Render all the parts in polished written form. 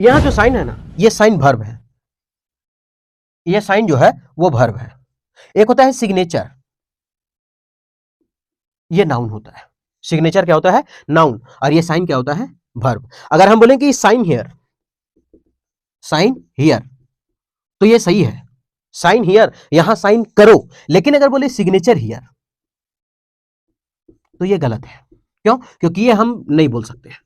यहां जो साइन है ना, ये साइन वर्ब है, ये साइन जो है वो वर्ब है। एक होता है सिग्नेचर, ये नाउन होता है। सिग्नेचर क्या होता है? नाउन। और ये साइन क्या होता है? वर्ब। अगर हम बोलें कि साइन हियर, साइन हियर, तो ये सही है, साइन हियर, यहां साइन करो। लेकिन अगर बोले सिग्नेचर हियर, तो ये गलत है। क्यों? क्योंकि ये हम नहीं बोल सकते हैं,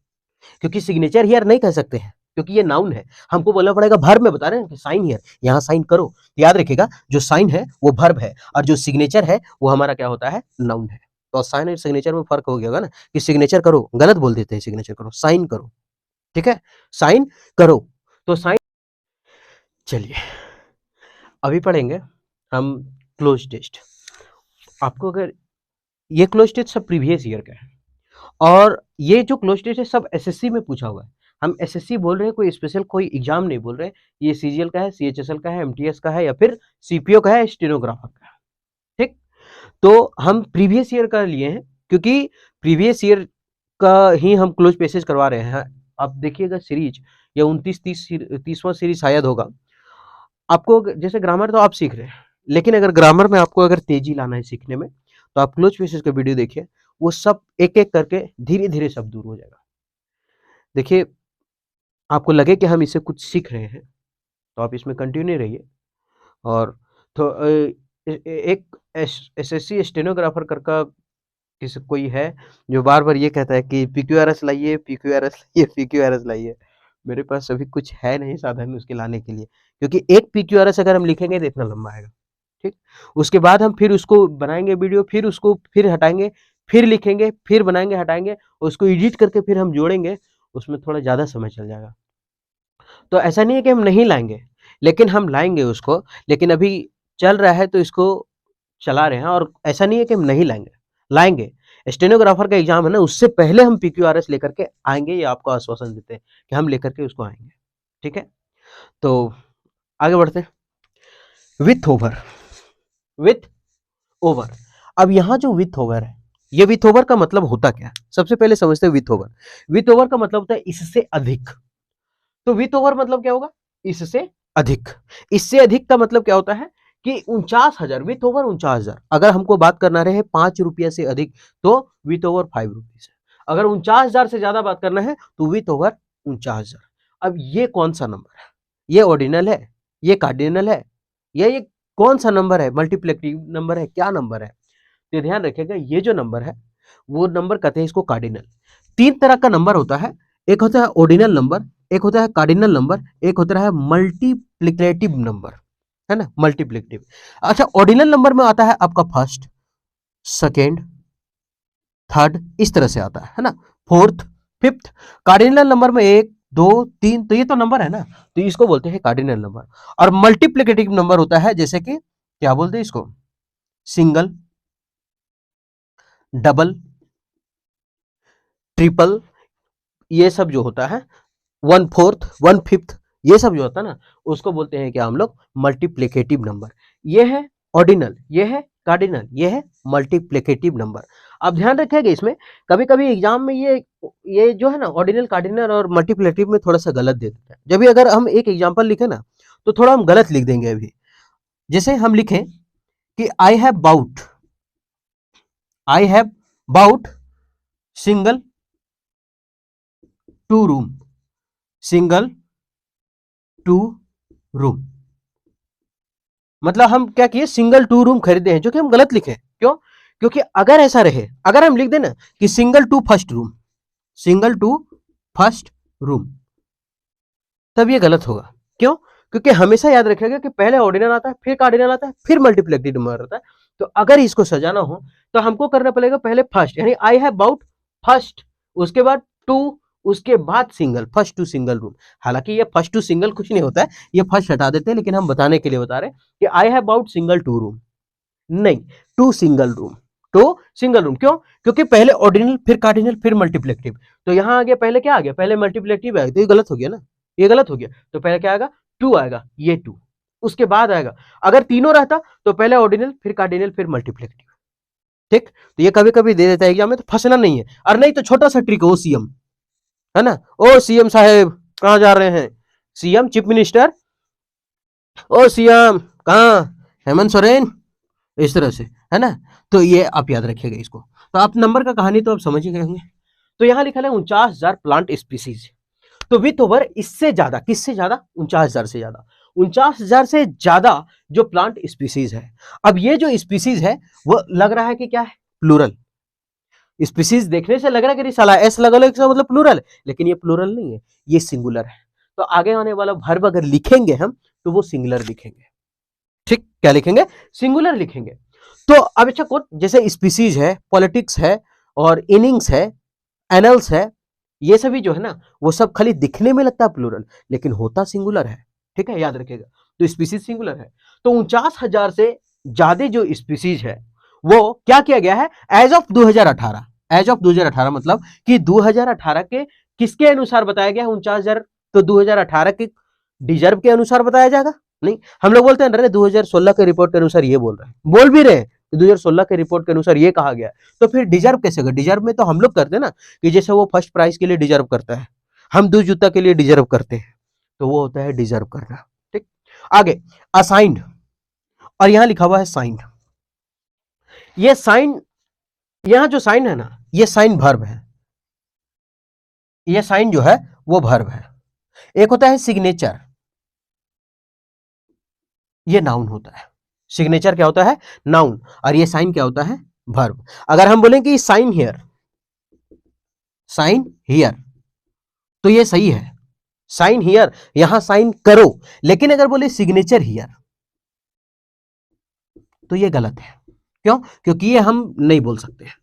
क्योंकि सिग्नेचर हियर नहीं कह सकते हैं, क्योंकि ये नाउन है। हमको बोलना पड़ेगा वर्ब में, बता रहे हैं कि साइन हियर, यहां साइन करो। तो याद रखिएगा, जो साइन है वो वर्ब है, और जो सिग्नेचर है वो हमारा क्या होता है? नाउन है। तो साइन और सिग्नेचर में फर्क हो गया होगा ना, कि सिग्नेचर करो गलत बोल देते हैं, सिग्नेचर करो, साइन करो, ठीक है, साइन करो। तो साइन, चलिए अभी पढ़ेंगे हम क्लोज टेस्ट। आपको अगर ये क्लोज टेस्ट सब प्रीवियस ईयर का है, और ये जो क्लोज टेस्ट है सब एसएससी में पूछा हुआ है। हम एसएससी बोल रहे हैं, कोई स्पेशल कोई एग्जाम नहीं बोल रहे। ये सीजीएल का है, सीएचएसएल का है, एमटीएस का है, या फिर सीपीओ का है, स्टेनोग्राफर का है, ठीक। तो हम प्रीवियस ईयर का लिए हैं, क्योंकि प्रीवियस ईयर का ही हम क्लोज पेसेज करवा रहे हैं। आप देखिएगा सीरीज, या 29-30वां सीरीज शायद होगा। आपको जैसे ग्रामर तो आप सीख रहे हैं, लेकिन अगर ग्रामर में आपको अगर तेजी लाना है सीखने में, तो आप क्लोज पेसेज का वीडियो देखिए। वो सब एक एक करके धीरे धीरे सब दूर हो जाएगा। देखिए, आपको लगे कि हम इससे कुछ सीख रहे हैं, तो आप इसमें कंटिन्यू रहिए। और तो एक एसएससी स्टेनोग्राफर कर का किसी कोई है जो बार बार ये कहता है कि पीक्यूआरएस लाइए, पीक्यूआरएस लाइए, पीक्यूआरएस लाइए। मेरे पास अभी कुछ है नहीं साधन उसके लाने के लिए, क्योंकि एक पीक्यूआरएस अगर हम लिखेंगे तो इतना लंबा आएगा, ठीक। उसके बाद हम फिर उसको बनाएंगे वीडियो, फिर उसको फिर हटाएंगे, फिर लिखेंगे, फिर बनाएंगे, हटाएंगे, उसको एडिट करके फिर हम जोड़ेंगे, उसमें थोड़ा ज़्यादा समय चल जाएगा। तो ऐसा नहीं है कि हम नहीं लाएंगे, लेकिन हम लाएंगे उसको। लेकिन अभी चल रहा है तो इसको चला रहे हैं, और ऐसा नहीं है कि हम नहीं लाएंगे, लाएंगे। स्टेनोग्राफर का एग्जाम है ना, उससे पहले हम पीक्यूआरएस लेकर के आएंगे, ये आपको आश्वासन देते हैं कि हम लेकर के उसको आएंगे, ठीक है। तो आगे बढ़ते हैं। With over, with over. अब यहाँ जो विथ ओवर है, ये विथ ओवर का मतलब होता क्या है? सबसे पहले समझते हैं विथ ओवर। विथ ओवर का मतलब होता है इससे अधिक। तो विथ ओवर मतलब क्या होगा? इससे अधिक। इससे अधिक का मतलब क्या होता है कि 49,000, विथ ओवर 49,000। अगर हमको बात करना रहे 5 रुपया से अधिक, तो विथ ओवर 5 रुपीज है। अगर 49,000 से ज्यादा बात करना है तो विथ ओवर 49,000। अब ये कौन सा नंबर है? ये ऑर्डिनल है, ये कार्डिनल है, ये कौन सा नंबर है? मल्टीप्लिकेटिव नंबर है, क्या नंबर है? तो ध्यान रखिएगा, ये जो नंबर है वो नंबर कहते हैं इसको कार्डिनल। 3 तरह का नंबर होता है, एक होता है ऑर्डिनल नंबर, एक होता है कार्डिनल नंबर, एक होता है मल्टीप्लिकेटिव नंबर, है ना, मल्टीप्लिकेटिव। अच्छा, ऑर्डिनल नंबर में आता है आपका फर्स्ट, सेकेंड, थर्ड, इस तरह से आता है ना, फोर्थ, फिफ्थ। कार्डिनल नंबर में 1, 2, 3, तो ये तो नंबर है ना, तो इसको बोलते हैं कार्डिनल नंबर। और मल्टीप्लिकेटिव नंबर होता है, जैसे कि क्या बोलते हैं इसको? सिंगल, डबल, ट्रिपल, ये सब जो होता है, 1/4, 1/5, ये सब जो होता है ना, उसको बोलते हैं क्या हम लोग? Multiplicative number. ये है ऑर्डिनल, ये है कार्डिनल, ये है मल्टीप्लिकेटिव नंबर। अब ध्यान रखिएगा, इसमें कभी कभी एग्जाम में ये जो है ना, ऑर्डिनल, कार्डिनल और मल्टीप्लिकेटिव में थोड़ा सा गलत दे देता है। जब भी अगर हम एक एग्जाम्पल लिखे ना, तो थोड़ा हम गलत लिख देंगे। अभी जैसे हम लिखें कि I have about single 2 room, single 2 room, मतलब हम क्या किए? सिंगल 2 रूम खरीदे हैं, जो कि हम गलत लिखे। क्यों? क्योंकि अगर ऐसा रहे, अगर हम लिख दें ना कि single 2 first room, single 2 first room, तब ये गलत होगा। क्यों? क्योंकि हमेशा याद रखिएगा कि पहले ऑर्डिनल आता है, फिर कार्डिनल आता है, फिर मल्टीप्लिकेटिव नंबर आता है। तो अगर इसको सजाना हो तो हमको करना पड़ेगा पहले फर्स्ट, यानी आई हैव बाउट फर्स्ट, उसके बाद 2, उसके बाद सिंगल, फर्स्ट 2 सिंगल रूम। हालांकि ये फर्स्ट 2 सिंगल कुछ नहीं होता है, ये फर्स्ट हटा देते हैं, लेकिन हम बताने के लिए बता रहे हैं कि I have about single 2 room, नहीं, 2 सिंगल रूम, 2 सिंगल रूम। क्यों? क्योंकि पहले ऑर्डिनल, फिर कार्डिनल, फिर मल्टीप्लिकेटिव। तो यहां आ गया, पहले क्या आ गया? पहले मल्टीप्लिकेटिव आ गया, तो ये गलत हो गया ना, ये गलत हो गया। तो पहले क्या आएगा? 2 आएगा, ये 2, उसके बाद आएगा। अगर तीनों रहता तो पहले ऑर्डिनल, फिर कार्डिनल, फिर मल्टीप्लिकेटिव, ठीक। तो ये कभी कभी दे देता है एग्जाम में, तो फंसना नहीं है। और नहीं तो छोटा सा ट्रिक, ओ सीएम, है ना, ओ सीएम साहेब कहां जा रहे हैं, सीएम चीफ मिनिस्टर, ओ सीएम कहाँ, हेमंत सोरेन, इस तरह से, है ना। तो ये आप याद रखिएगा इसको। तो आप नंबर का कहानी तो आप समझ ही गए होंगे। तो यहाँ लिखा है 49,000 प्लांट स्पीसीज। तो विथ ओवर इससे ज्यादा, किससे ज्यादा, 49,000 से ज्यादा, 49,000 से ज्यादा जो प्लांट स्पीसीज है। अब ये जो स्पीसीज है वो लग रहा है कि क्या है, प्लूरल। स्पीसीज देखने से लग रहा है कि साला एस लगा इसका मतलब प्लूरल, लेकिन ये प्लूरल नहीं है, ये सिंगुलर है। तो आगे आने वाला वर्ब अगर लिखेंगे हम तो वो सिंगुलर लिखेंगे। ठीक, क्या लिखेंगे, सिंगुलर लिखेंगे। तो अब अच्छा कौन, जैसे स्पीसीज है, पॉलिटिक्स है, और इनिंग्स है, एनल्स है, ये सभी जो है ना वो सब खाली दिखने में लगता है प्लूरल, लेकिन होता सिंगुलर है। ठीक है, याद रखिएगा। तो स्पीसीज सिंगुलर है। तो 49,000 से ज्यादा जो स्पीसीज है वो क्या किया गया है, एज ऑफ 2018, एज ऑफ 2018 मतलब कि 2018 के किसके अनुसार बताया गया है 49,000। तो 2018 के डिजर्व के अनुसार बताया जाएगा, नहीं हम लोग बोलते हैं अरे 2016 के रिपोर्ट के अनुसार ये बोल रहे हैं, बोल भी रहे हैं 2016 के रिपोर्ट के अनुसार ये कहा गया। तो फिर डिजर्व कैसे होगा, डिजर्व में तो हम लोग करते हैं ना कि जैसे वो फर्स्ट प्राइज के लिए डिजर्व करता है, हम 2 जूता के लिए डिजर्व करते हैं, तो वो होता है डिजर्व करना। ठीक, आगे असाइंड, और यहां लिखा हुआ है साइन। ये साइन, यहां जो साइन है ना ये साइन वर्ब है, ये साइन जो है वो वर्ब है। एक होता है सिग्नेचर, ये नाउन होता है। सिग्नेचर क्या होता है, नाउन, और ये साइन क्या होता है, वर्ब। अगर हम बोलें कि साइन हियर, साइन हियर, तो ये सही है, साइन हियर, यहां साइन करो। लेकिन अगर बोले सिग्नेचर हियर तो ये गलत है। क्यों, क्योंकि ये हम नहीं बोल सकते हैं,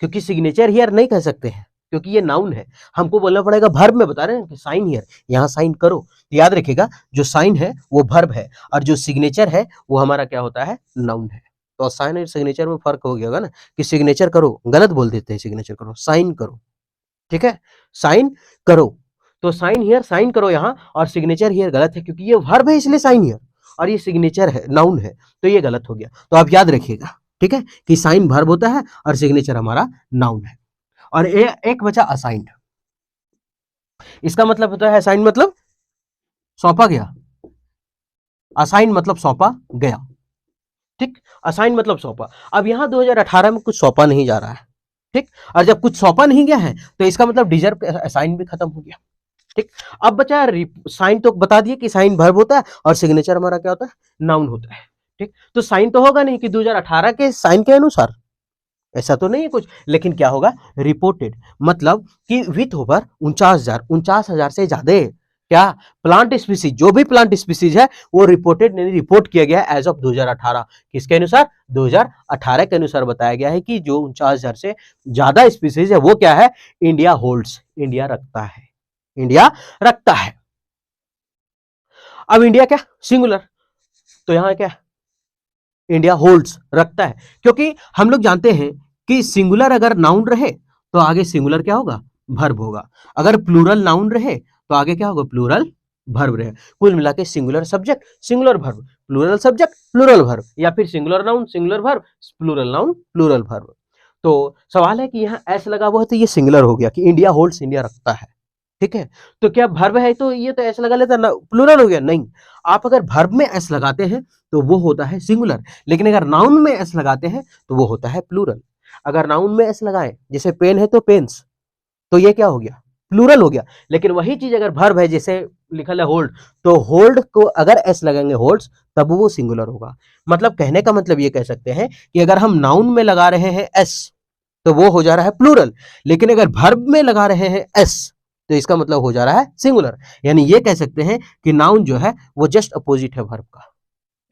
क्योंकि सिग्नेचर हियर नहीं कह सकते हैं, क्योंकि ये नाउन है। हमको बोलना पड़ेगा वर्ब में, बता रहे हैं कि साइन हियर, यहां साइन करो। तो याद रखिएगा जो साइन है वो वर्ब है, और जो सिग्नेचर है वो हमारा क्या होता है, नाउन है। तो साइन और सिग्नेचर में फर्क हो गया होगा ना, कि सिग्नेचर करो गलत बोल देते हैं, सिग्नेचर करो, साइन करो। ठीक है, साइन करो। तो साइन हियर, साइन करो यहां, और सिग्नेचर हियर गलत है, क्योंकि ये वर्ब है इसलिए साइन हियर, और ये सिग्नेचर है, नाउन है, तो ये गलत हो गया। तो आप याद रखिएगा, ठीक है, कि साइन वर्ब होता है और सिग्नेचर हमारा नाउन है। और एक बचा असाइंड, इसका मतलब होता है असाइन मतलब सौंपा गया, असाइन मतलब सौंपा गया। ठीक, असाइन मतलब सौंपा। अब यहां 2018 में कुछ सौंपा नहीं जा रहा है। ठीक, और जब कुछ सौंपा नहीं गया है तो इसका मतलब डिजर्व असाइन भी खत्म हो गया। ठीक, अब बचा साइन, तो बता दिए कि साइन वर्ब होता है और सिग्नेचर हमारा क्या होता है, नाउन होता है। ठीक, तो साइन तो होगा नहीं कि 2018 के साइन के अनुसार, ऐसा तो नहीं है कुछ, लेकिन क्या होगा, रिपोर्टेड, मतलब कि विथ ओवर 49,000 से ज्यादा क्या प्लांट स्पीसीज, जो भी प्लांट स्पीसीज है वो रिपोर्टेड नहीं, रिपोर्ट किया गया है एज ऑफ 2018। किसके अनुसार, 2018 के अनुसार बताया गया है कि जो 49,000 से ज्यादा स्पीसीज है वो क्या है, इंडिया होल्ड्स, इंडिया रखता है, इंडिया रखता है। अब इंडिया क्या, सिंगुलर, तो यहां क्या, इंडिया होल्ड्स, रखता है। क्योंकि हम लोग जानते हैं कि सिंगुलर अगर नाउन रहे तो आगे सिंगुलर क्या होगा, वर्ब होगा। अगर प्लूरल नाउन रहे तो आगे क्या होगा, प्लूरल वर्ब रहे। कुल मिला के singular subject, singular verb, plural subject, plural verb, या फिर singular noun, singular verb, plural noun, plural verb. तो सवाल है कि यहाँ एस लगा हुआ है तो ये सिंगुलर हो गया कि इंडिया होल्ड्स, इंडिया रखता है। ठीक है, तो क्या वर्ब है तो ये तो एस लगा लेता ना, प्लूरल हो गया, नहीं। आप अगर वर्ब में एस लगाते हैं तो वो होता है सिंगुलर, लेकिन अगर नाउन में एस लगाते हैं तो वो होता है प्लूरल। अगर नाउन में एस लगाए, जैसे पेन है तो पेन्स, तो ये क्या हो गया, प्लूरल हो गया। लेकिन वही चीज अगर वर्ब है, जैसे लिखा है होल्ड, तो होल्ड को अगर एस लगाएंगे, होल्ड्स, तब वो सिंगुलर होगा। मतलब कहने का मतलब ये कह सकते हैं कि अगर हम नाउन में लगा रहे हैं एस तो वो हो जा रहा है प्लूरल, लेकिन अगर वर्ब में लगा रहे हैं एस तो इसका मतलब हो जा रहा है सिंगुलर। यानी ये कह सकते हैं कि नाउन जो है वो जस्ट अपोजिट है वर्ब का।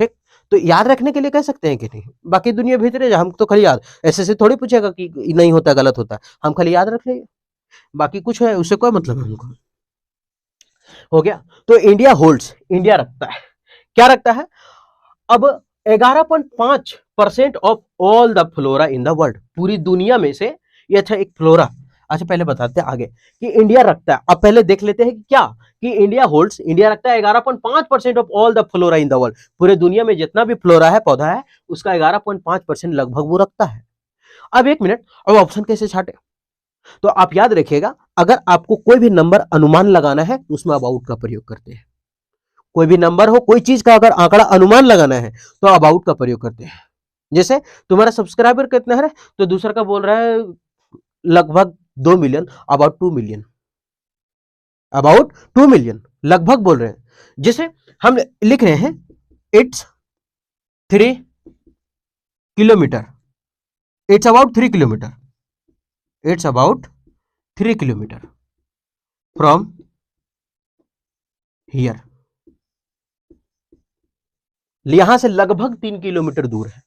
ठीक, तो याद रखने के लिए कह सकते हैं कि नहीं, बाकी दुनिया भीतर हम तो खाली याद, ऐसे थोड़ी पूछेगा कि नहीं होता, गलत होता, हम खाली याद रख लेंगे, बाकी कुछ है उससे कोई मतलब नहीं हमको। हो गया, तो इंडिया होल्ड्स, इंडिया रखता है, क्या रखता है। अब 11.5% of all the flora in the world, पूरी दुनिया में से ये अच्छा एक फ्लोरा। अच्छा पहले बताते हैं आगे कि इंडिया रखता है। अब पहले देख लेते हैं कि क्या, कि इंडिया होल्ड्स, इंडिया रखता है 11.5% of all the flora in the world, पूरे दुनिया में जितना भी फ्लोरा है, पौधा है, उसका 11.5% लगभग वो रखता है। अब एक मिनट, अब ऑप्शन कैसे छाटे, तो आप याद रखिएगा, अगर आपको कोई भी नंबर अनुमान लगाना है तो उसमें अबाउट का प्रयोग करते हैं। कोई भी नंबर हो, कोई चीज का अगर आंकड़ा अनुमान लगाना है तो अबाउट का प्रयोग करते हैं। जैसे तुम्हारा सब्सक्राइबर कितना है, तो दूसरा का बोल रहा है लगभग 2 million, about 2 million, about 2 million, लगभग बोल रहे हैं। जैसे हम लिख रहे हैं it's 3 kilometre, it's about 3 kilometre, it's about 3 kilometre from here, यहां से लगभग 3 किलोमीटर दूर है।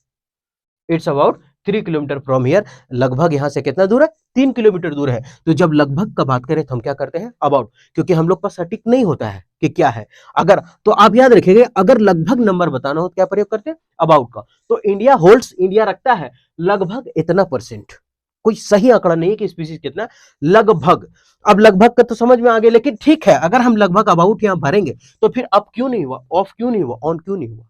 It's about 3 kilometre from here, लगभग यहां से कितना दूर है, 3 किलोमीटर दूर है। तो जब लगभग का बात करें तो हम क्या करते हैं, अबाउट, क्योंकि हम लोग पास सटीक नहीं होता है कि क्या है। अगर तो आप याद रखिएगा, अगर लगभग नंबर बताना हो तो क्या प्रयोग करते हैं, अबाउट का। तो इंडिया होल्ड्स, इंडिया रखता है लगभग इतना परसेंट, कोई सही आंकड़ा नहीं है कि स्पीसीज कितना, लगभग। अब लगभग का तो समझ में आ गया, लेकिन ठीक है, अगर हम लगभग अबाउट यहां भरेंगे तो फिर अप क्यों नहीं हुआ, ऑफ क्यों नहीं हुआ, ऑन क्यों नहीं हुआ,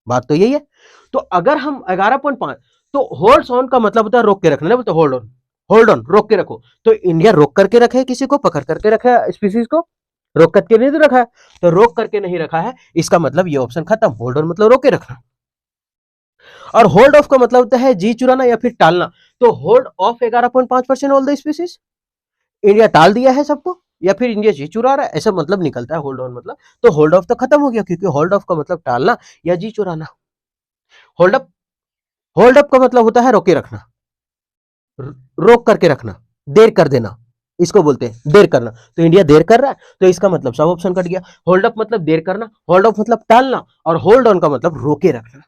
बात तो यही है। तो अगर हम 11.5, तो होल्ड्स ऑन का मतलब होता है रोक के रखना, नहीं बोलते होल्ड ऑन, होल्ड ऑन, रोक के रखो। तो इंडिया रोक करके रखे है, किसी को पकड़ करके रखा है, स्पीसीज को रोक करके नहीं तो रखा है। तो रोक करके नहीं रखा है, इसका मतलब ये ऑप्शन खत्म। होल्ड ऑन मतलब रोक के रखना, और होल्ड ऑफ का मतलब होता है जी चुराना या फिर टालना। तो hold of 11.5% all the species, India टाल दिया है सबको, या फिर इंडिया जी चुरा रहा है, ऐसा मतलब निकलता है होल्ड ऑन मतलब। तो होल्ड ऑफ तो खत्म हो गया, क्योंकि होल्ड ऑफ का मतलब टालना या जी चुराना। होल्ड अप, होल्ड अप का मतलब होता है रोके रखना, रोक करके रखना, देर कर देना, इसको बोलते हैं देर करना। तो इंडिया देर कर रहा है, तो इसका मतलब सब ऑप्शन कट गया। होल्ड अप मतलब देर करना, होल्ड ऑफ मतलब टालना, और होल्ड ऑन का मतलब रोके रखना,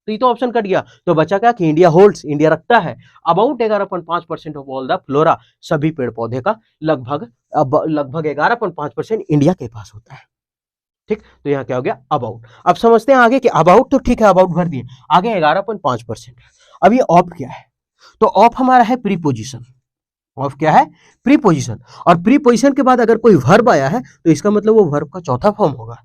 तो ये तो ऑप्शन कट गया। तो बचा क्या कि इंडिया होल्ड्स, इंडिया रखता है about 11.5% of all the flora, सभी पेड़ पौधे का लगभग, लगभग 11.5% इंडिया के पास होता है। ठीक, तो यहां क्या हो गया, अबाउट। अब समझते हैं आगे कि अबाउट तो ठीक है, अबाउट भर दिए, आगे 11.5%। अब ये ऑफ क्या है, तो ऑफ हमारा है प्रीपोजिशन। ऑफ क्या है, प्रीपोजिशन। और प्रीपोजिशन के बाद अगर कोई वर्ब आया है तो इसका मतलब वो वर्ब का चौथा फॉर्म होगा।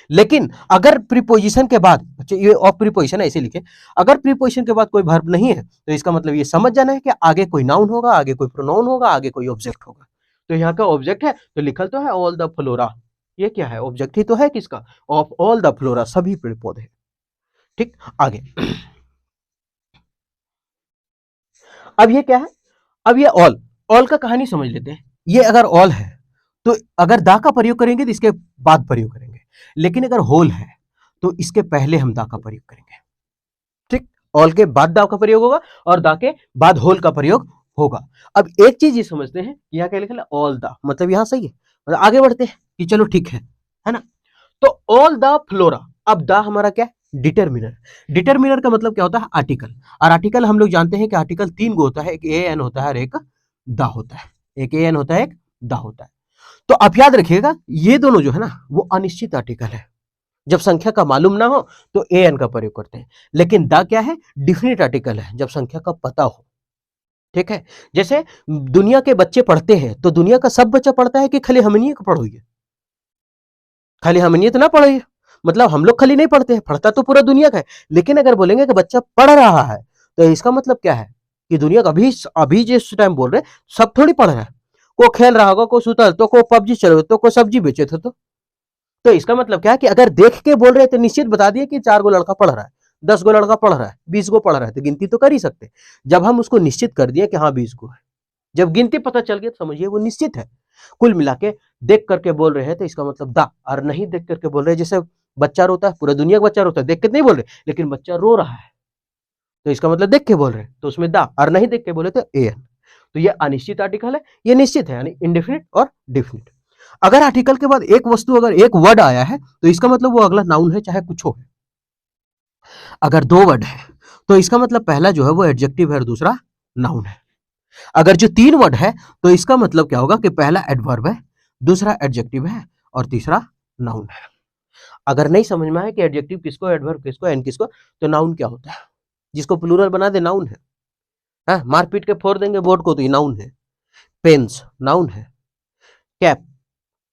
लेकिन अगर प्रीपोजिशन के बाद, ये ऑफ प्रीपोजिशन है, ऐसे लिखे, अगर प्रीपोजिशन के बाद कोई वर्ब नहीं है तो इसका मतलब ये समझ जाना है कि आगे कोई नाउन होगा, आगे कोई प्रोनाउन होगा, आगे कोई ऑब्जेक्ट होगा। तो यहाँ का ऑब्जेक्ट है, तो लिखल तो है ऑल द फ्लोरा, ये क्या है, ऑब्जेक्ट ही तो है किसका, ऑफ ऑल द फ्लोरा, सभी पेड़ पौधे। ठीक, आगे अब ये क्या है, अब ये ऑल, ऑल का कहानी समझ लेते हैं। ये अगर ऑल है तो अगर दा का प्रयोग करेंगे तो इसके बाद प्रयोग करेंगे, लेकिन अगर होल है तो इसके पहले हम दा का प्रयोग करेंगे। ठीक, ऑल के बाद दा का प्रयोग होगा और दा के बाद होल का प्रयोग होगा। अब एक चीज ये समझते हैं, यहाँ क्या लिखा है, ऑल दा, मतलब यहाँ सही है, मतलब आगे बढ़ते हैं कि चलो ठीक है ना। तो ऑल द फ्लोरा, अब द हमारा क्या, डिटरमिनर। डिटरमिनर का मतलब क्या होता है, आर्टिकल। और आर्टिकल हम लोग जानते हैं कि आर्टिकल 3 गो होता है, एक ए एन होता है और एक द होता है, एक ए एन होता है, एक द होता है। तो आप याद रखिएगा, ये दोनों जो है ना वो अनिश्चित आर्टिकल है। जब संख्या का मालूम ना हो तो ए एन का प्रयोग करते हैं, लेकिन द क्या है, डिफिनिट आर्टिकल है, जब संख्या का पता हो। ठीक है, जैसे दुनिया के बच्चे पढ़ते हैं तो दुनिया का सब बच्चा पढ़ता है कि खाली हमनी को पढ़ोगे, खाली हमनी तो ना पढ़ोगे, मतलब हम लोग खाली नहीं पढ़ते हैं, पढ़ता तो पूरा दुनिया का है। लेकिन अगर बोलेंगे कि बच्चा पढ़ रहा है तो इसका मतलब क्या है कि दुनिया का अभी अभी जिस टाइम बोल रहे हैं सब थोड़ी पढ़ रहा है, को खेल रहा होगा, को सुतल तो, को पबजी चल रहे तो, को सब्जी बेचे थे तो इसका मतलब क्या है कि अगर देख के बोल रहे तो निश्चित बता दिए कि 4 गो लड़का पढ़ रहा है, 10 गो लड़का पढ़ रहा है, 20 गो पढ़ रहा है, तो गिनती तो कर ही सकते। जब हम उसको निश्चित कर दिए कि हाँ 20 गो है, जब गिनती पता चल गई तो समझिए वो निश्चित है। कुल मिला के देख करके बोल रहे हैं तो इसका मतलब दा, और नहीं देख करके बोल रहे हैं, जैसे बच्चा रोता है, पूरा दुनिया का बच्चा रोता है, देख के नहीं बोल रहे, लेकिन बच्चा रो रहा है तो इसका मतलब देख के बोल रहे हैं, तो उसमें दा, और नहीं देख के बोले तो ए एन। तो ये अनिश्चित आर्टिकल है, ये निश्चित है, यानी इंडेफिनिट और डिफिनिट। अगर आर्टिकल के बाद एक वस्तु, अगर एक वर्ड आया है तो इसका मतलब वो अगला नाउन है, चाहे कुछ हो। अगर 2 वर्ड है तो इसका मतलब पहला जो है वो एडजेक्टिव है और दूसरा नाउन है। अगर जो 3 वर्ड है तो इसका मतलब क्या होगा कि पहला एडवर्ब है, दूसरा एडजेक्टिव है और तीसरा नाउन है। अगर नहीं समझ में आए कि एडजेक्टिव किसको, एडवर्ब किसको, एंड किसको, तो नाउन क्या होता है, जिसको प्लूरल बना दे नाउन है। हाँ, मार पीट के फोड़ देंगे बोर्ड को तो ये नाउन है। पेन्स नाउन है, कैप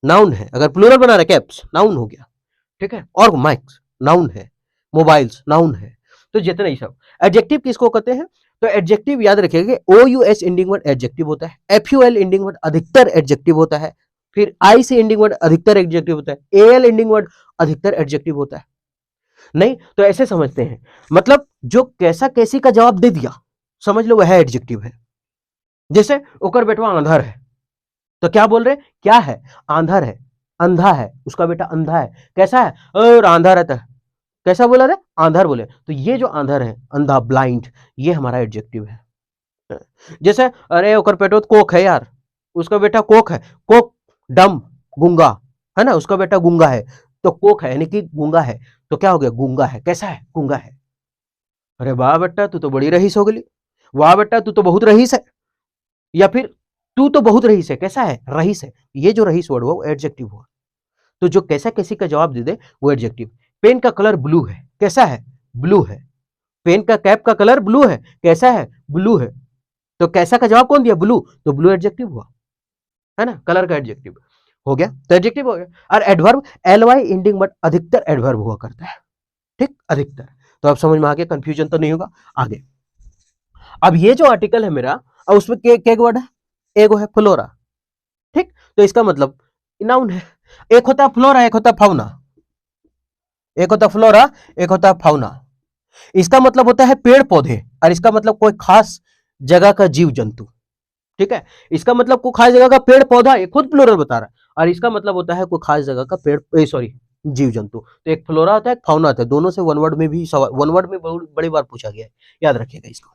नाउन है, अगर प्लूरल बना रहे कैप्स नाउन हो गया। ठीक है, और माइक्स नाउन है, मोबाइल्स नाउन है। तो जितने ही सब एडजेक्टिव किसको कहते हैं, तो एडजेक्टिव याद रखिएगा, OUH एंडिंग वर्ड एडजेक्टिव होता है, FUL एंडिंग वर्ड अधिकतर एडजेक्टिव होता है, फिर I से एंडिंग वर्ड अधिकतर एडजेक्टिव होता है, AL एंडिंग वर्ड अधिकतर एडजेक्टिव होता है। नहीं तो ऐसे समझते हैं, मतलब जो कैसा कैसी का जवाब दे दिया समझ लो वह एडजेक्टिव है। जैसे ओकर बेटवा आंधर है, तो क्या बोल रहे, क्या है, आंधर है, अंधा है, उसका बेटा अंधा है, कैसा है, और आंधा रहता है, कैसा बोला रे, आंधर बोले, तो ये जो आंधर है, अंधा, ब्लाइंड, ये हमारा एडजेक्टिव है। जैसे अरे ओकर पेटो कोक है यार, उसका बेटा कोक है, कोक डम, गूंगा है ना, उसका बेटा गूंगा है, तो कोक है यानी कि गूंगा है, तो क्या हो गया, गूंगा है, कैसा है, गूंगा है। अरे वाह बेटा तू तो बड़ी रईस हो गई, वाह बेटा तू तो बहुत रईस है, या फिर तू तो बहुत रईस है, कैसा है, रईस है, ये जो रईस वर्ड हुआ वो एडजेक्टिव हुआ। तो जो कैसा कैसी का जवाब दे दे वो एडजेक्टिव। पेन का कलर ब्लू है, कैसा है, ब्लू है। पेन का कैप का कलर ब्लू है, कैसा है, ब्लू है। तो कैसा का जवाब कौन दिया, ब्लू, तो ब्लू एडजेक्टिव हुआ, है ना, कलर का एडजेक्टिव हो गया, तो एडजेक्टिव हो गया। और एडवर्ब LY एंडिंग वर्ड अधिकतर एडवर्ब हुआ करता है, ठीक, अधिकतर। तो अब समझ में आ गया, कंफ्यूजन तो नहीं होगा आगे। अब ये जो आर्टिकल है मेरा, और उसमें के वर्ड है, एगो है फ्लोरा, ठीक, तो इसका मतलब नाउन है। एक होता है फ्लोरा, एक होता है फाउना, एक होता है फ्लोरा, एक होता है फाउना। इसका मतलब होता है पेड़ पौधे, और इसका मतलब कोई खास जगह का जीव जंतु, ठीक है। इसका मतलब कोई खास जगह का पेड़ पौधा, ये खुद प्लूरल बता रहा है, और इसका मतलब होता है कोई खास जगह का पेड़, सॉरी, जीव जंतु। तो एक फ्लोरा होता है, एक फाउना होता है, दोनों से वन वर्ड में भी सवाल, वन वर्ड में बड़ी बार पूछा गया है, याद रखिएगा इसको।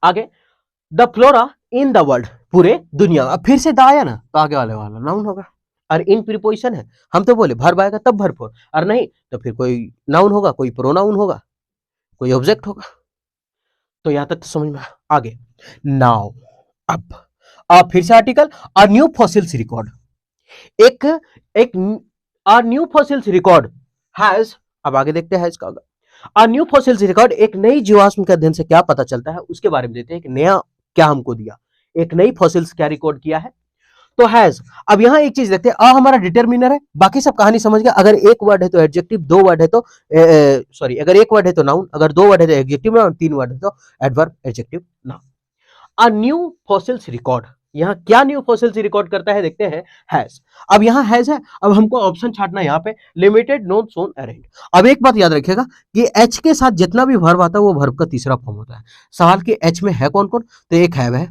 आगे, the flora in the world, पूरे दुनिया। अब फिर से द आया ना, तो आगे वाले वाला नाउन होगा, और इन प्रीपोजिशन है, हम तो बोले भर्ब आएगा तब भर्ब, और नहीं तो फिर कोई नाउन होगा, कोई प्रोनाउन होगा, कोई ऑब्जेक्ट होगा। तो यहां तक तो समझ में आगे। नाउ अब फिर से आर्टिकल, अ न्यू फॉसिल्स रिकॉर्ड, एक एक अ न्यू फॉसिल्स रिकॉर्ड हैज, अब आगे देखते हैं इसका। अ न्यू फॉसिल्स रिकॉर्ड, एक नई जीवाश्म के अध्ययन से क्या पता चलता है उसके बारे में देते हैं, एक नया क्या हमको दिया, एक नई फॉसिल्स क्या रिकॉर्ड किया है, तो हैज। अब यहां एक चीज देखते हैं, अ हमारा डिटरमिनर है, बाकी सब कहानी समझ गया। अगर एक वर्ड है तो एडजेक्टिव, दो वर्ड है तो सॉरी, अगर एक वर्ड है तो नाउन, अगर दो वर्ड है तो एडजेक्टिव नाउन, तीन वर्ड है तो एडवर्ब एडजेक्टिव नाउन। अ न्यू फॉसिल्स रिकॉर्ड, यहाँ क्या न्यू फॉसिल्स रिकॉर्ड करता है देखते हैं, हैज। अब यहाँ हैज है, अब हमको ऑप्शन छाटना है यहाँ पे, लिमिटेड, नोन, सोन, अरेंज। अब एक बात याद रखिएगा कि एच के साथ जितना भी वर्ब आता है वो वर्ब का तीसरा फॉर्म होता है। सवाल के एच में है कौन कौन, तो एक हैव है,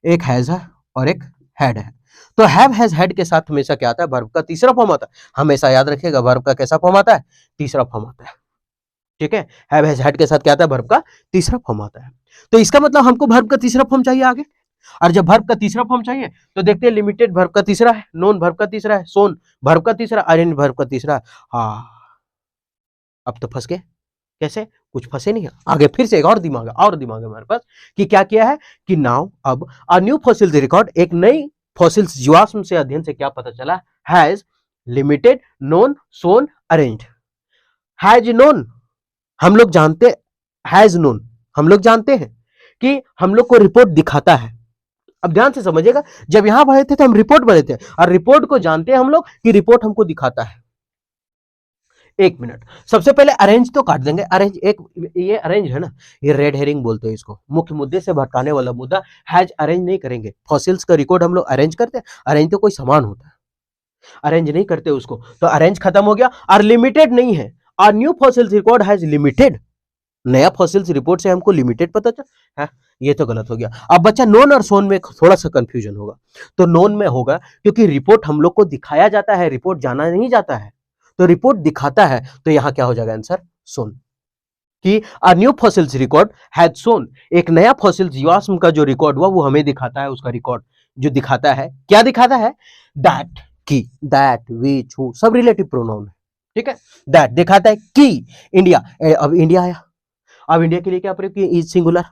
एक हैज है, और एक हैड है। तो हैव हैज हैड के साथ हमेशा क्या आता है, वर्ब का तीसरा फॉर्म आता है। हमेशा याद रखिएगा वर्ब का कैसा फॉर्म आता है, तीसरा फॉर्म आता है, ठीक है। हैव हैज हैड के साथ क्या आता है, वर्ब का तीसरा फॉर्म आता है। तो इसका मतलब हमको वर्ब का तीसरा फॉर्म चाहिए आगे, और जब वर्ब का तीसरा फॉर्म चाहिए तो देखते हैं, लिमिटेड वर्ब का तीसरा है, नोन वर्ब का तीसरा है, सोन वर्ब का तीसरा, अरेंज वर्ब का तीसरा है। हाँ, अब तो फंस गए, कैसे, कुछ फंसे नहीं है। आगे फिर से एक और दिमाग है हमारे पास, कि क्या किया है, कि नाउ अब अ न्यू फॉसिल्स रिकॉर्ड, एक नई फॉसिल्स जीवाश्म से अध्ययन से क्या पता चला, has, limited, known, sown, arranged. Has known, हम लोग जानते, हैज नोन हम लोग जानते हैं कि हम लोग को रिपोर्ट दिखाता है। अब ध्यान से समझिएगा, जब यहां पढ़े थे तो हम रिपोर्ट पढ़े थे, और रिपोर्ट को जानते हैं हम लोग कि रिपोर्ट हमको दिखाता है। एक मिनट, सबसे पहले अरेंज तो काट देंगे, अरेंज एक, ये अरेंज है ना, ये रेड हेरिंग बोलते हैं इसको, मुख्य मुद्दे से भटकाने वाला मुद्दा। हैज अरेंज नहीं करेंगे, फॉसिल्स का रिकॉर्ड हम लोग अरेंज करते हैं, अरेंज तो कोई सामान होता है, अरेंज नहीं करते उसको, तो अरेंज खत्म हो गया। और लिमिटेड नहीं है, और new fossils record has limited, नया फॉसिल्स रिपोर्ट से हमको लिमिटेड पता चल है, ये तो गलत हो गया। अब बच्चा नोन और सोन में थोड़ा सा कंफ्यूजन होगा, तो नोन में होगा क्योंकि रिपोर्ट हम लोग को दिखाया जाता है, रिपोर्ट जाना नहीं जाता है, तो रिपोर्ट दिखाता है, तो यहां क्या हो जाएगा आंसर, सोन। कि a new fossils record has shown, एक नया फॉसिल जीवाश्म का जो रिकॉर्ड हुआ वो हमें दिखाता है, उसका रिकॉर्ड जो दिखाता है, क्या दिखाता है, दैट, की, दैट, विच, हु, सब रिलेटिव प्रोनाउन है, ठीक है। दैट दिखाता है कि इंडिया, अब इंडिया आया, अब इंडिया के लिए क्या प्रयोग किया, इज सिंगुलर,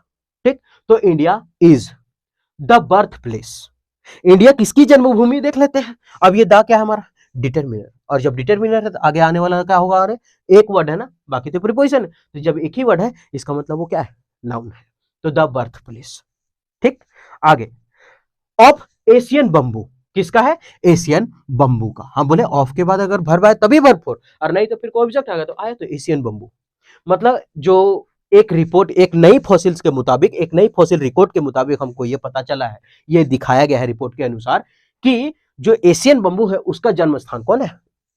ठीक। तो India is the birth place, India किसकी जन्मभूमि देख लेते हैं। अब ये दा क्या है हमारा, डिटरमिनर, और जब डिटरमिनर है तो आगे आने वाला क्या होगा, अरे एक वर्ड है ना, बाकी तो प्रीपोजिशन है, तो जब एक ही वर्ड है इसका मतलब वो क्या है, नाउन है, तो द बर्थ प्लेस, ठीक। आगे, ऑफ एशियन बंबू, किसका है, एशियन बंबू का। हम बोले ऑफ के बाद अगर वर्ब आए तभी वर्ब फोर, और नहीं तो फिर कोई ऑब्जेक्ट आ गया तो आया तो एशियन बंबू, मतलब जो एक रिपोर्ट, एक नई फॉसिल्स के मुताबिक, एक नई फॉसिल रिकॉर्ड के मुताबिक हमको ये पता चला है, ये दिखाया गया है रिपोर्ट के अनुसार कि जो एशियन बंबू है उसका जन्म स्थान कौन है?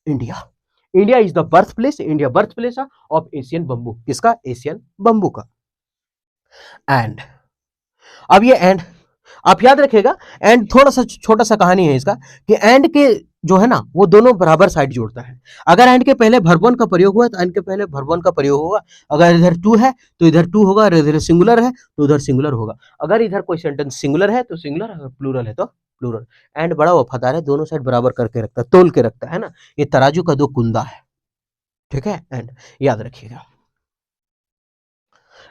India. India is the birth place, India birth place of Asian bamboo. किसका? एशियन बंबू का। एंड अब ये एंड आप याद रखिएगा, एंड थोड़ा सा छोटा सा कहानी है इसका कि एंड के जो है ना वो दोनों बराबर साइड जोड़ता है। अगर एंड के पहले वर्ब वन का प्रयोग हुआ तो एंड के पहले वर्ब वन का प्रयोग होगा। अगर इधर टू है तो इधर टू होगा, अगर इधर सिंगुलर है तो उधर सिंगुलर होगा। अगर इधर कोई सेंटेंस सिंगुलर है तो सिंगुलर, अगर प्लूरल है तो प्लूरल। एंड बड़ा वफादार है, दोनों साइड बराबर करके रखता है, तोल के रखता है ना। ये तराजू का दो कुंदा है, ठीक है। एंड याद रखिएगा।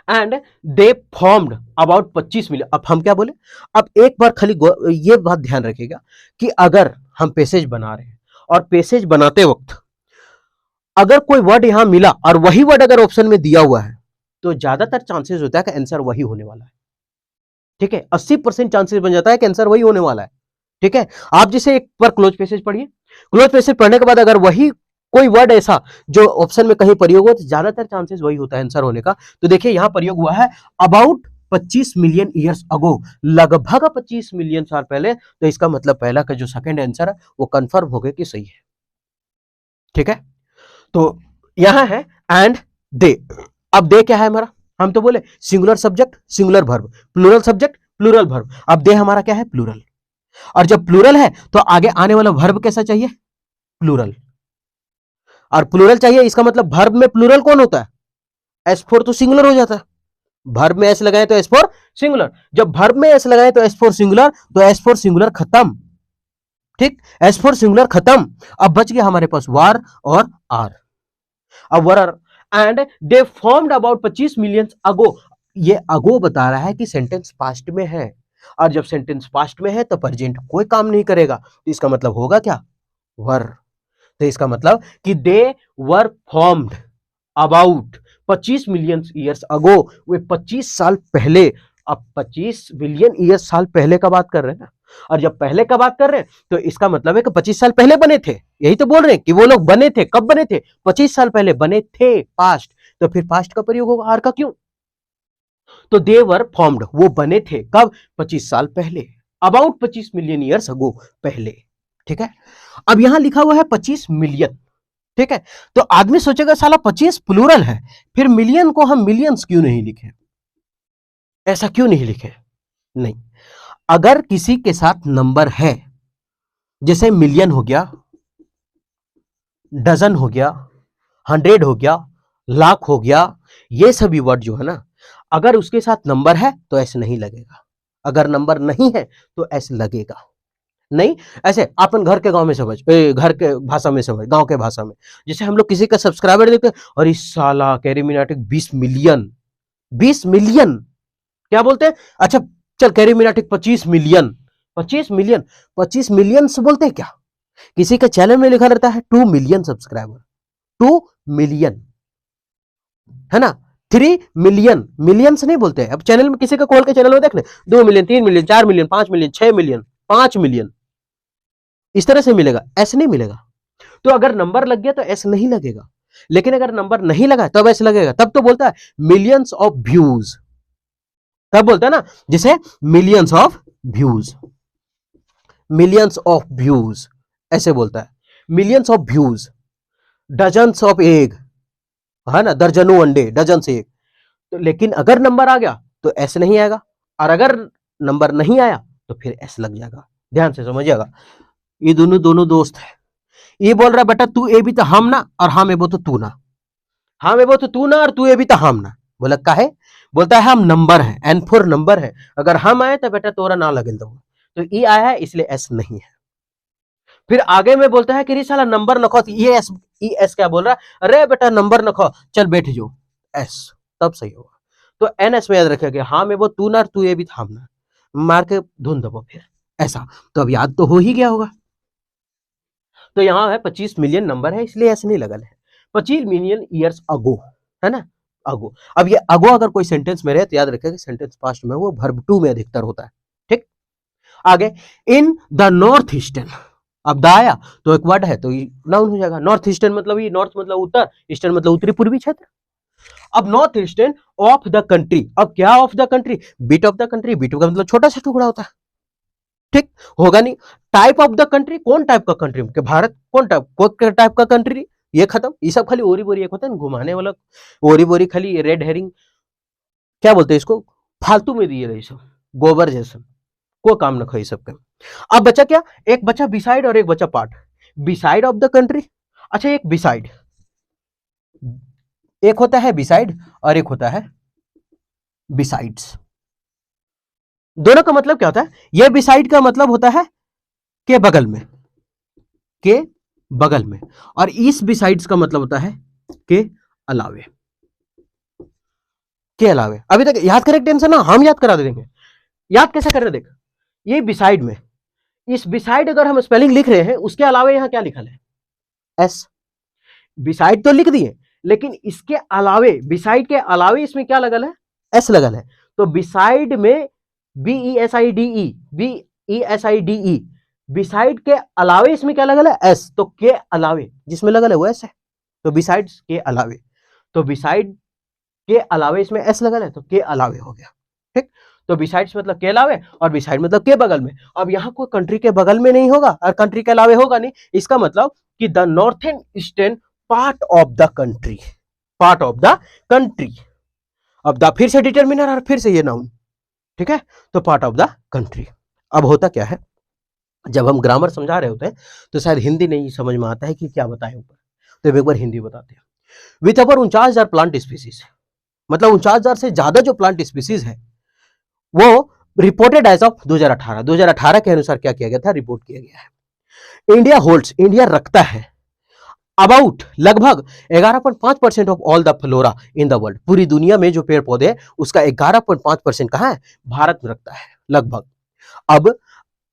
And they formed about 25 million. अब हम क्या बोले, अब एक बार खाली ये बात ध्यान रखिएगा कि अगर हम पैसेज बना रहे हैं और पैसेज बनाते वक्त अगर कोई वर्ड यहां मिला और वही वर्ड अगर ऑप्शन में दिया हुआ है तो ज्यादातर चांसेस होता है कि आंसर वही होने वाला है, ठीक है। 80% चांसेस बन जाता है कि आंसर वही होने वाला है, ठीक है। आप जैसे एक बार क्लोज पैसेज पढ़िए, क्लोज पैसेज पढ़ने के बाद अगर वही कोई वर्ड ऐसा जो ऑप्शन में कहीं प्रयोग हो तो ज्यादातर चांसेस वही होता है आंसर होने का। तो देखिए यहां प्रयोग हुआ है अबाउट 25 मिलियन ईयर्स अगो, लगभग 25 मिलियन साल पहले। तो इसका मतलब पहला का जो सेकंड आंसर है वो कंफर्म हो गया कि सही है, ठीक है। तो यहां है एंड दे। अब दे क्या है हमारा, हम तो बोले singular subject singular verb, plural subject plural verb. अब दे हमारा क्या है? प्लूरल। और जब प्लूरल है तो आगे आने वाला वर्ब कैसा चाहिए? प्लूरल। और प्लूरल चाहिए, इसका मतलब वर्ब में प्लूरल कौन होता है? एस फोर तो सिंगुलर हो जाता है। वर्ब में एस लगाए तो एस फोर सिंगुलर, जब वर्ब में एस लगाए तो एस फोर सिंगुलर, तो एस फोर सिंगुलर खत्म, ठीक। एस फोर सिंगुलर खत्म। अब बच गया हमारे पास वार और आर। अब were are and they formed about 25 million ago. ये अगो बता रहा है कि सेंटेंस पास्ट में है, और जब सेंटेंस पास्ट में है तो प्रेजेंट कोई काम नहीं करेगा, तो इसका मतलब होगा क्या? वर। तो इसका मतलब कि they were formed about 25 million years ago, वे 25 साल पहले। अब 25 बिलियन ईयर्स साल पहले का बात कर रहे हैं ना, और जब पहले का बात कर रहे हैं तो इसका मतलब है कि 25 साल पहले बने थे। यही तो बोल रहे हैं कि वो लोग बने थे। कब बने थे? 25 साल पहले बने थे, पास्ट। तो फिर पास्ट का प्रयोग होगा आर का, क्यों? तो दे वर फॉर्म्ड, वो बने थे कब? 25 साल पहले, अबाउट 25 मिलियन ईयर्स अगो, पहले, ठीक है। अब यहां लिखा हुआ है 25 मिलियन, ठीक है। तो आदमी सोचेगा साला 25 प्लूरल है, फिर मिलियन को हम मिलियंस क्यों नहीं लिखे? ऐसा क्यों नहीं लिखे? नहीं, अगर किसी के साथ नंबर है, जैसे मिलियन हो गया, डजन हो गया, 100 हो गया, लाख हो गया, ये सभी वर्ड जो है ना, अगर उसके साथ नंबर है तो ऐसे नहीं लगेगा, अगर नंबर नहीं है तो ऐसे लगेगा। नहीं, ऐसे अपन घर के गांव में समझ, घर के भाषा में समझ, गांव के भाषा में, जैसे हम लोग किसी का सब्सक्राइबर देखते हैं, और इस साला कैरीमिनाटिक 20 मिलियन, 20 मिलियन क्या बोलते हैं? अच्छा चल कैरीमिनाटिक 25 मिलियन, 25 मिलियन, 25 मिलियन से बोलते हैं क्या? किसी के चैनल में लिखा रहता है 2 मिलियन सब्सक्राइबर, 2 मिलियन, है ना। 3 मिलियन, मिलियंस नहीं बोलते हैं। अब चैनल में किसी का खोल के चैनल में देख ले, 2 million, 3 million, 4 million, 5 million, 6 million, 5 million, इस तरह से मिलेगा, ऐसे नहीं मिलेगा। तो अगर नंबर लग गया तो ऐसे नहीं लगेगा, लेकिन अगर नंबर नहीं लगा तब ऐसे लगेगा। तब तो बोलता है मिलियंस ऑफ व्यूज, तब बोलता है ना, जैसे millions of views, millions of views ऐसे बोलता है, millions of views, dozens of egg, है ना, दर्जनों अंडे, डजन से एग। तो लेकिन अगर नंबर आ गया तो ऐसे नहीं आएगा, और अगर नंबर नहीं आया तो फिर ऐसे लग जाएगा। ध्यान से समझिएगा, ये दोनों दोनों दोस्त है। ये बोल रहा है बेटा तू ए भी तो हम ना, और हम एबो तो तू ना, हम एबो तो तू ना, और तू ए भी तो हम ना। बोला काहे? बोलता है हम नंबर है, एन फोर नंबर है, अगर हम आए तो बेटा तोरा ना लगे तो ई आया है इसलिए एस नहीं है। फिर आगे में बोलता है कि रे साला नंबर नखो, ये एस, ई एस क्या बोल रहा है? अरे बेटा नंबर नखो, चल बैठ जो, एस, तब सही होगा। तो एन एस में याद रखेगा, हाँ में वो तू ना, तू ये भी थाम ना, मार के धुन दबो फिर, ऐसा। तो अब याद तो हो ही गया होगा। तो यहाँ है 25 मिलियन नंबर है, इसलिए ऐसे नहीं लगल है, 25 मिलियन ईयर्स अगो, है ना, अगो। अब ये अगो अगर कोई सेंटेंस में रहे तो याद रखेगा सेंटेंस पास्ट में, वो वर्ब टू में अधिकतर होता है, ठीक। आगे, इन द नॉर्थ ईस्टर्न, अब द आया तो एक वर्ड है तो नाउन हो जाएगा। नॉर्थ ईस्टर्न मतलब ये, नॉर्थ मतलब उत्तर, ईस्टर्न मतलब उत्तरी पूर्वी क्षेत्र, अब north eastern of the country, अब क्या of the country, bit of the country, bit का मतलब छोटा सा टुकड़ा होता है, ठीक होगा नहीं। टाइप ऑफ द कंट्री, कौन टाइप का कंट्री, भारत कौन टाइप का कंट्री, ये खत्म। ये सब खाली ओरी बोरी एक होता है घुमाने वाला, ओरी बोरी खाली रेड हेरिंग, क्या बोलते हैं इसको, फालतू में दिए रही सब, गोबर जैसा, कोई काम न खाई सबका। अब बचा क्या, एक बचा बिसाइड और एक बचा part. Beside of the country, अच्छा एक बिसाइड, एक होता है बिसाइड और एक होता है बिसाइड्स। दोनों का मतलब क्या होता है, ये बिसाइड का मतलब होता है के बगल में, के बगल में, और इस बिसाइड्स का मतलब होता है के अलावे, के अलावे। अभी तक याद करें टेंशन ना, हम याद करा देंगे। याद कैसे कर रहे, देख ये बिसाइड में, इस बिसाइड अगर हम स्पेलिंग लिख रहे हैं, उसके अलावे यहां क्या लिखा है, एस। बिसाइड तो लिख दिए, लेकिन इसके अलावे, बिसाइड के अलावे इसमें क्या लगल है, एस लगल है। तो बिसाइड में BESIDE, BESIDE, बिसाइड के अलावे इसमें क्या लगल है, एस। तो के अलावे जिसमें लगल है वो एस है, तो बिसाइड के अलावे, तो बिसाइड के अलावे इसमें एस लगल है, तो के अलावे हो गया, ठीक। तो बिसाइड्स मतलब के अलावे और बिसाइड मतलब के बगल में। अब यहां कोई कंट्री के बगल में नहीं होगा और कंट्री के अलावे होगा नहीं, इसका मतलब कि the northern eastern part of the country, part of the country. अब द फिर से डिटर्मिनर और फिर से ये नाउन, ठीक है, तो पार्ट ऑफ द कंट्री। अब होता क्या है, जब हम ग्रामर समझा रहे होते हैं तो शायद हिंदी नहीं समझ में आता है कि क्या बताएं ऊपर, तो एक बार हिंदी बताते हैं। विथ ओवर 49,000 प्लांट स्पीसीज, मतलब 49,000 से ज्यादा जो प्लांट स्पीसीज है वो रिपोर्टेड एज ऑफ 2018, 2018 के अनुसार क्या किया गया था, रिपोर्ट किया गया है। इंडिया होल्ड्स, इंडिया रखता है अबाउट, लगभग 11.5% of all the flora in the world, पूरी दुनिया में जो पेड़ पौधे उसका 11.5% कहां है, भारत में रखता है लगभग। अब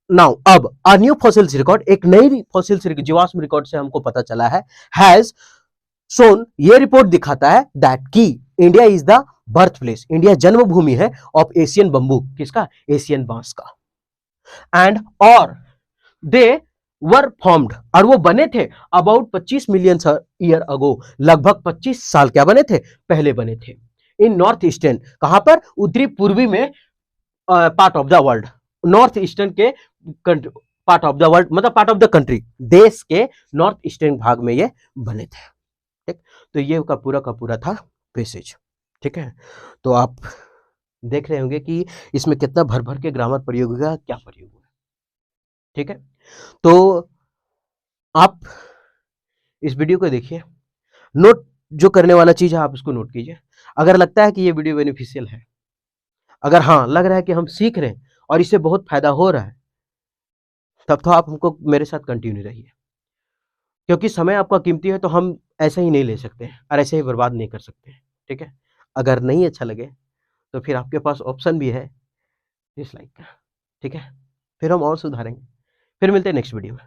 नाउ अब अ न्यू फॉसिल्स रिकॉर्ड, एक नई फॉसिल्स जीवाश्म रिकॉर्ड से हमको पता चला है, हैज सोन, ये रिपोर्ट दिखाता है दैट की India is the birth place, India जन्मभूमि है ऑफ एशियन बंबू, किसका, एशियन बांस का। एंड और दे वर फॉर्म्ड, और वो बने थे अबाउट 25 मिलियन ईयर अगो, लगभग 25 साल क्या बने थे, पहले बने थे। इन नॉर्थ ईस्टर्न, कहां पर, उत्तरी पूर्वी में, part of the world, north eastern के पार्ट ऑफ द वर्ल्ड मतलब पार्ट ऑफ द कंट्री, देश के नॉर्थ ईस्टर्न भाग में ये बने थे, ठीक। तो ये का पूरा था पैसेज, ठीक है। तो आप देख रहे होंगे कि इसमें कितना भर भर के ग्रामर प्रयोग हुआ, क्या प्रयोग हुआ, ठीक है। तो आप इस वीडियो को देखिए, नोट जो करने वाला चीज है आप उसको नोट कीजिए। अगर लगता है कि ये वीडियो बेनिफिशियल है, अगर हाँ लग रहा है कि हम सीख रहे हैं और इससे बहुत फायदा हो रहा है, तब तो आप हमको मेरे साथ कंटिन्यू रहिए, क्योंकि समय आपका कीमती है, तो हम ऐसे ही नहीं ले सकते और ऐसे ही बर्बाद नहीं कर सकते, ठीक है। अगर नहीं अच्छा लगे तो फिर आपके पास ऑप्शन भी है डिसलाइक का, ठीक है। फिर हम और सुधारेंगे। फिर मिलते हैं नेक्स्ट वीडियो में।